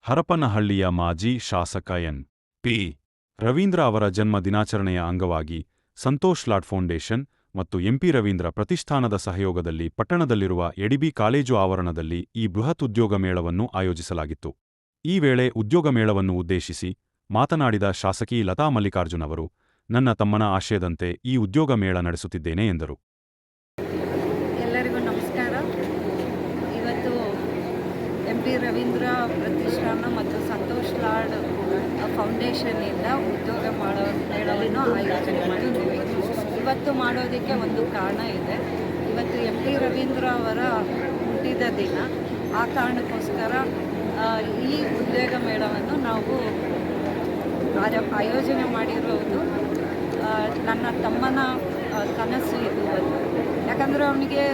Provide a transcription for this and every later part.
ಹರಪನಹಳ್ಳಿಯ ಮಾಜಿ ಶಾಸಕ ಎನ್.ಪಿ. ರವೀಂದ್ರ ಅವರ ಜನ್ಮ ದಿನಾಚರಣೆಯ ಅಂಗವಾಗಿ ಸಂತೋಷ್ ಲಾಡ್ ಫೌಂಡೇಶನ್ ಮತ್ತು ಎಂಪಿ ರವೀಂದ್ರ ಪ್ರತಿಷ್ಠಾನದ ಸಹಯೋಗದಲ್ಲಿ ಪಟ್ಟಣದಲ್ಲಿರುವ ಎಡಿಬಿ ಕಾಲೇಜು ಆವರಣದಲ್ಲಿ ಈ ಬೃಹತ್ ಉದ್ಯೋಗ ಮೇಳವನ್ನು ಆಯೋಜಿಸಲಾಗಿತ್ತು. ಈ ವೇಳೆ ಉದ್ಯೋಗ ಮೇಳವನ್ನು ಉದ್ದೇಶಿಸಿ ಮಾತನಾಡಿದ ಶಾಸಕಿ ಲತಾ ಮಲ್ಲಿಕಾರ್ಜುನ್ ಅವರು, ನನ್ನ ತಮ್ಮನ ಆಶಯದಂತೆ ಈ ಉದ್ಯೋಗ ಮೇಳ ನಡೆಸುತ್ತಿದ್ದೇನೆ ಎಂದರು. ಎಲ್ಲರಿಗೂ ನಮಸ್ಕಾರ. ಇವತ್ತು ಎಂಪಿ ರವೀಂದ್ರ ಪ್ರತಿಷ್ಠಾನ ಮತ್ತು ಸಂತೋಷ್ ಲಾಡ್ ಫೌಂಡೇಶನ್ನಿಂದ ಉದ್ಯೋಗ ಮೇಳವನ್ನು ಆಯೋಜನೆ ಮಾಡಿದ್ದೀವಿ. ಇವತ್ತು ಮಾಡೋದಕ್ಕೆ ಒಂದು ಕಾರಣ ಇದೆ. ಇವತ್ತು ಎಂಪಿ ರವೀಂದ್ರ ಅವರ ಹುಟ್ಟಿದ ದಿನ. ಆ ಕಾರಣಕ್ಕೋಸ್ಕರ ಈ ಉದ್ಯೋಗ ಮೇಳವನ್ನು ನಾವು ಆಯೋಜನೆ ಮಾಡಿರೋದು. ನನ್ನ ತಮ್ಮನ ಕನಸು ಇದು. ಯಾಕಂದರೆ ಅವನಿಗೆ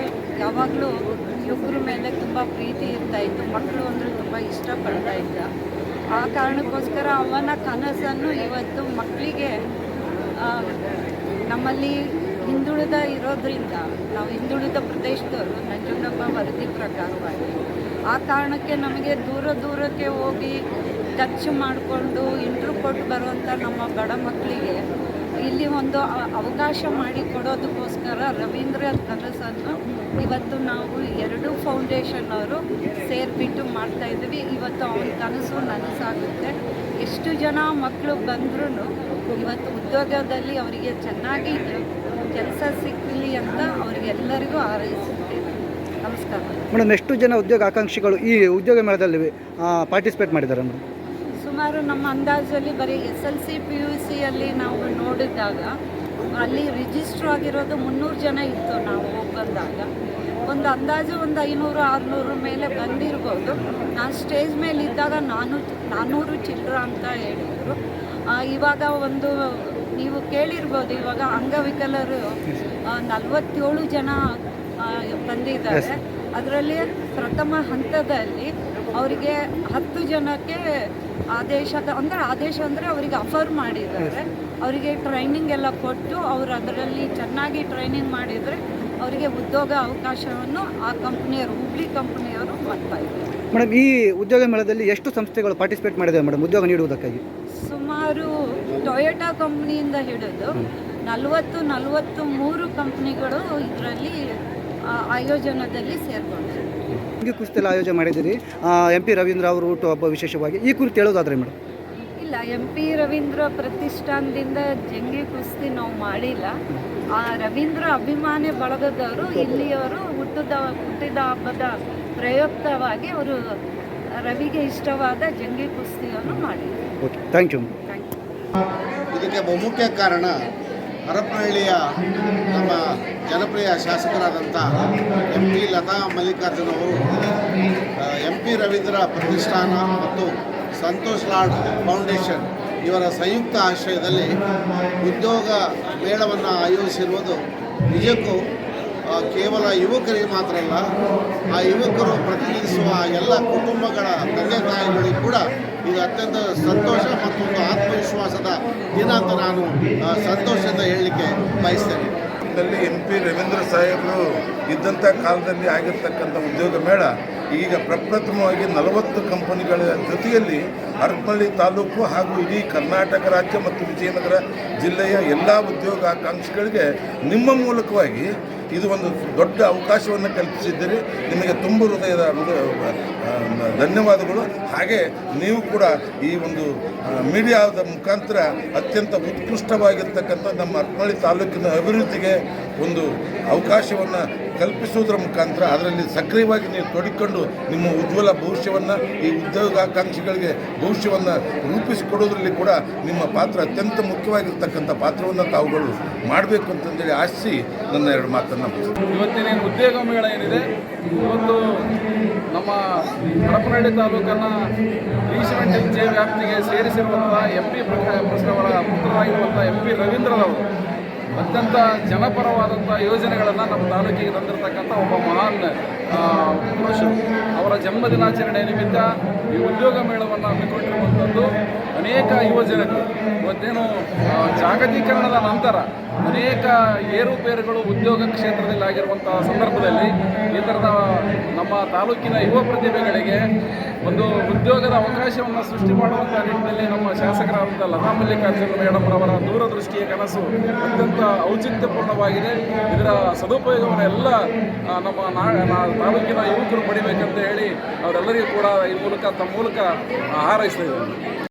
ಯಾವಾಗಲೂ ಯುವಕರ ಮೇಲೆ ತುಂಬ ಪ್ರೀತಿ ಇರ್ತಾಯಿತ್ತು. ಮಕ್ಕಳು ಅಂದರೆ ತುಂಬ ಇಷ್ಟಪಡ್ತಾ ಇದ್ದ. ಆ ಕಾರಣಕ್ಕೋಸ್ಕರ ಅವನ ಕನಸನ್ನು ಇವತ್ತು ಮಕ್ಕಳಿಗೆ, ನಮ್ಮಲ್ಲಿ ಹಿಂದುಳಿದ ಇರೋದ್ರಿಂದ, ನಾವು ಹಿಂದುಳಿದ ಪ್ರದೇಶದವರು ನಂಜುಂಡಪ್ಪ ವರದಿ ಪ್ರಕಾರವಾಗಿ, ಆ ಕಾರಣಕ್ಕೆ ನಮಗೆ ದೂರಕ್ಕೆ ಹೋಗಿ ಖರ್ಚು ಮಾಡಿಕೊಂಡು ಇಂಟ್ರ್ಯೂ ಕೊಟ್ಟು ಬರುವಂಥ ನಮ್ಮ ಬಡ ಮಕ್ಕಳಿಗೆ ಇಲ್ಲಿ ಒಂದು ಅವಕಾಶ ಮಾಡಿಕೊಡೋದಕ್ಕೋಸ್ಕರ ರವೀಂದ್ರ ಕನಸನ್ನು ಇವತ್ತು ನಾವು 2 ಫೌಂಡೇಶನ್ ಅವರು ಸೇರಿಬಿಟ್ಟು ಮಾಡ್ತಾಯಿದ್ದೀವಿ. ಇವತ್ತು ಅವನ ಕನಸು ನನಸಾಗುತ್ತೆ. ಎಷ್ಟು ಜನ ಮಕ್ಕಳು ಬಂದ್ರೂ ಇವತ್ತು ಉದ್ಯೋಗದಲ್ಲಿ ಅವರಿಗೆ ಚೆನ್ನಾಗಿ ಕೆಲಸ ಸಿಕ್ಕಲಿ ಅಂತ ಅವರಿಗೆಲ್ಲರಿಗೂ ಹಾರೈಸುತ್ತೇನೆ. ನಮಸ್ಕಾರ ಮೇಡಮ್. ಎಷ್ಟು ಜನ ಉದ್ಯೋಗ ಆಕಾಂಕ್ಷಿಗಳು ಈ ಉದ್ಯೋಗ ಮೇಳದಲ್ಲಿ ಪಾರ್ಟಿಸಿಪೇಟ್ ಮಾಡಿದ್ದಾರೆ ಮೇಡಮ್? ಸುಮಾರು ನಮ್ಮ ಅಂದಾಜಲ್ಲಿ ಬರೀ SLC PUC ಯಲ್ಲಿ ನಾವು ನೋಡಿದಾಗ ಅಲ್ಲಿ ರಿಜಿಸ್ಟ್ರ್ ಆಗಿರೋದು 300 ಜನ ಇತ್ತು. ನಾವು ಹೋಗಿ ಬಂದಾಗ ಒಂದು ಅಂದಾಜು ಒಂದು 500-600 ಮೇಲೆ ಬಂದಿರ್ಬೋದು. ನಾನು ಸ್ಟೇಜ್ ಮೇಲೆ ಇದ್ದಾಗ 400 ಚಿಲ್ಲರ ಅಂತ ಹೇಳಿದರು. ಇವಾಗ ಒಂದು ನೀವು ಕೇಳಿರ್ಬೋದು, ಇವಾಗ ಅಂಗವಿಕಲರು 47 ಜನ ಬಂದಿದ್ದಾರೆ. ಅದರಲ್ಲಿ ಪ್ರಥಮ ಹಂತದಲ್ಲಿ ಅವರಿಗೆ 10 ಜನಕ್ಕೆ ಆದೇಶ ಅಂದರೆ ಅವರಿಗೆ ಆಫರ್ ಮಾಡಿದ್ದಾರೆ. ಅವರಿಗೆ ಟ್ರೈನಿಂಗ್ ಎಲ್ಲ ಕೊಟ್ಟು ಅವರು ಅದರಲ್ಲಿ ಚೆನ್ನಾಗಿ ಟ್ರೈನಿಂಗ್ ಮಾಡಿದರೆ ಅವರಿಗೆ ಉದ್ಯೋಗ ಅವಕಾಶವನ್ನು ಆ ಕಂಪ್ನಿಯವರು, ಹುಬ್ಳಿ ಕಂಪ್ನಿಯವರು ಮಾಡ್ತಾಯಿದ್ದಾರೆ. ಮೇಡಮ್, ಈ ಉದ್ಯೋಗ ಮೇಳದಲ್ಲಿ ಎಷ್ಟು ಸಂಸ್ಥೆಗಳು ಪಾರ್ಟಿಸಿಪೇಟ್ ಮಾಡಿದೆ ಮೇಡಮ್ ಉದ್ಯೋಗ ನೀಡುವುದಕ್ಕಾಗಿ? ಸುಮಾರು ಟೊಯೋಟಾ ಕಂಪ್ನಿಯಿಂದ ಹಿಡಿದು 43 ಕಂಪ್ನಿಗಳು ಇದರಲ್ಲಿ ಆಯೋಜನದಲ್ಲಿ ಸೇರಿಕೊಂಡಿದೆ. ಜಂಗಿ ಕುಸ್ತಿ ಆಯೋಜನೆ ಮಾಡಿದ್ದೀರಿ. ಎಂಪಿ ರವೀಂದ್ರ ಅವರು ಹುಟ್ಟುಹಬ್ಬ ವಿಶೇಷವಾಗಿ ಈ ಕುರಿತು ಹೇಳೋದಾದ್ರೆ ಮೇಡಮ್? ಇಲ್ಲ, ಎಂಪಿ ರವೀಂದ್ರ ಪ್ರತಿಷ್ಠಾನದಿಂದ ಜಂಗಿ ಕುಸ್ತಿ ನಾವು ಮಾಡಿಲ್ಲ. ಆ ರವೀಂದ್ರ ಅಭಿಮಾನಿ ಬಳಗದವರು ಇಲ್ಲಿಯವರು ಹುಟ್ಟಿದ ಹಬ್ಬದ ಪ್ರಯುಕ್ತವಾಗಿ ಅವರು ರವಿಗೆ ಇಷ್ಟವಾದ ಜಂಗಿ ಕುಸ್ತಿಯನ್ನು ಮಾಡಿದ್ದಾರೆ. Okay, thank you. ಇದಕ್ಕೆ ಬಹುಮುಖ್ಯ ಕಾರಣ ಹರಪನಹಳ್ಳಿಯ ನಮ್ಮ ಜನಪ್ರಿಯ ಶಾಸಕರಾದಂಥ ಎಂಪಿ ಲತಾ ಮಲ್ಲಿಕಾರ್ಜುನ್ ಅವರು ಎಂಪಿ ರವೀಂದ್ರ ಪ್ರತಿಷ್ಠಾನ ಮತ್ತು ಸಂತೋಷ್ ಲಾಡ್ ಫೌಂಡೇಶನ್ ಇವರ ಸಂಯುಕ್ತ ಆಶ್ರಯದಲ್ಲಿ ಉದ್ಯೋಗ ಮೇಳವನ್ನು ಆಯೋಜಿಸಿರುವುದು ನಿಜಕ್ಕೂ ಕೇವಲ ಯುವಕರಿಗೆ ಮಾತ್ರ ಅಲ್ಲ, ಆ ಯುವಕರು ಪ್ರತಿನಿಧಿಸುವ ಎಲ್ಲ ಕುಟುಂಬಗಳ ತಂದೆ ತಾಯಿಗಳಿಗೂ ಕೂಡ ಇದು ಅತ್ಯಂತ ಸಂತೋಷ ಮತ್ತು ಒಂದು ಆತ್ಮವಿಶ್ವಾಸದ ದಿನ ಅಂತ ನಾನು ಸಂತೋಷದಿಂದ ಹೇಳಲಿಕ್ಕೆ ಬಯಸ್ತೇನೆ. ಎಂಪಿ ರವೀಂದ್ರ ಸಾಹೇಬರು ಇದ್ದಂಥ ಕಾಲದಲ್ಲಿ ಆಗಿರ್ತಕ್ಕಂಥ ಉದ್ಯೋಗ ಮೇಳ ಈಗ ಪ್ರಪ್ರಥಮವಾಗಿ 40 ಕಂಪನಿಗಳ ಜೊತೆಯಲ್ಲಿ ಹರಪನಹಳ್ಳಿ ತಾಲೂಕು ಹಾಗೂ ಇಡೀ ಕರ್ನಾಟಕ ರಾಜ್ಯ ಮತ್ತು ವಿಜಯನಗರ ಜಿಲ್ಲೆಯ ಎಲ್ಲ ಉದ್ಯೋಗಾಕಾಂಕ್ಷಿಗಳಿಗೆ ನಿಮ್ಮ ಮೂಲಕವಾಗಿ ಇದು ಒಂದು ದೊಡ್ಡ ಅವಕಾಶವನ್ನು ಕಲ್ಪಿಸಿದ್ದೀರಿ. ನಿಮಗೆ ತುಂಬ ಹೃದಯದ ಧನ್ಯವಾದಗಳು. ಹಾಗೆ ನೀವು ಕೂಡ ಈ ಒಂದು ಮೀಡಿಯಾದ ಮುಖಾಂತರ ಅತ್ಯಂತ ಉತ್ಕೃಷ್ಟವಾಗಿರ್ತಕ್ಕಂಥ ನಮ್ಮ ಹರಪನಹಳ್ಳಿ ತಾಲೂಕಿನ ಅಭಿವೃದ್ಧಿಗೆ ಒಂದು ಅವಕಾಶವನ್ನು ಕಲ್ಪಿಸುವುದರ ಮುಖಾಂತರ ಅದರಲ್ಲಿ ಸಕ್ರಿಯವಾಗಿ ನೀವು ತೊಡಗಿಕೊಂಡು ನಿಮ್ಮ ಉಜ್ವಲ ಭವಿಷ್ಯವನ್ನು, ಈ ಉದ್ಯೋಗಾಕಾಂಕ್ಷಿಗಳಿಗೆ ಭವಿಷ್ಯವನ್ನು ರೂಪಿಸಿಕೊಡೋದ್ರಲ್ಲಿ ಕೂಡ ನಿಮ್ಮ ಪಾತ್ರ ಅತ್ಯಂತ ಮುಖ್ಯವಾಗಿರ್ತಕ್ಕಂಥ ಪಾತ್ರವನ್ನು ತಾವುಗಳು ಮಾಡಬೇಕು ಅಂತಂದೇಳಿ ಆಶಿಸಿ ನನ್ನ 2 ಮಾತನ್ನು. ಇವತ್ತಿನ ಉದ್ಯೋಗ ಮೇಳ ಏನಿದೆ, ಇವತ್ತು ನಮ್ಮ ಹರಪನಹಳ್ಳಿ ತಾಲೂಕನ್ನು E70 ವ್ಯಾಪ್ತಿಗೆ ಸೇರಿಸಿರುವಂಥ ಎಂಪಿ ಪ್ರಸಾದವರ ಪುತ್ರರಾಗಿರುವಂಥ ಎಂಪಿ ರವೀಂದ್ರರವರು ಅತ್ಯಂತ ಜನಪರವಾದಂಥ ಯೋಜನೆಗಳನ್ನು ನಮ್ಮ ತಾಲೂಕಿಗೆ ತಂದಿರತಕ್ಕಂಥ ಒಬ್ಬ ಮಹಾನ್ ಪುರುಷರು ಅವರ ಜನ್ಮದಿನಾಚರಣೆ ನಿಮಿತ್ತ ಈ ಉದ್ಯೋಗ ಮೇಳವನ್ನು ಹಮ್ಮಿಕೊಂಡಿರುವಂಥದ್ದು ಅನೇಕ ಯುವಜನರು ಇವತ್ತೇನು ಜಾಗತೀಕರಣದ ನಂತರ ಅನೇಕ ಏರುಪೇರುಗಳು ಉದ್ಯೋಗ ಕ್ಷೇತ್ರದಲ್ಲಿ ಆಗಿರುವಂಥ ಸಂದರ್ಭದಲ್ಲಿ ಈ ಥರದ ನಮ್ಮ ತಾಲೂಕಿನ ಯುವ ಪ್ರತಿಭೆಗಳಿಗೆ ಒಂದು ಉದ್ಯೋಗದ ಅವಕಾಶವನ್ನು ಸೃಷ್ಟಿ ಮಾಡುವಂಥ ನಿಟ್ಟಿನಲ್ಲಿ ನಮ್ಮ ಶಾಸಕರಾದಂಥ ಲತಾ ಮಲ್ಲಿಕಾರ್ಜುನ ಮೇಡಮ್ರವರ ದೂರದೃಷ್ಟಿಯ ಕನಸು ಅತ್ಯಂತ ಔಚಿತ್ಯಪೂರ್ಣವಾಗಿದೆ. ಇದರ ಸದುಪಯೋಗವನ್ನು ಎಲ್ಲ ನಮ್ಮ ತಾಲೂಕಿನ ಯುವಕರು ಪಡಿಬೇಕಂತ ಹೇಳಿ ಅವರೆಲ್ಲರಿಗೂ ಕೂಡ ಈ ಮೂಲಕ ತಮ್ಮ ಮೂಲಕ ಹಾರೈಸ್ತಾ ಇದ್ದಾರೆ.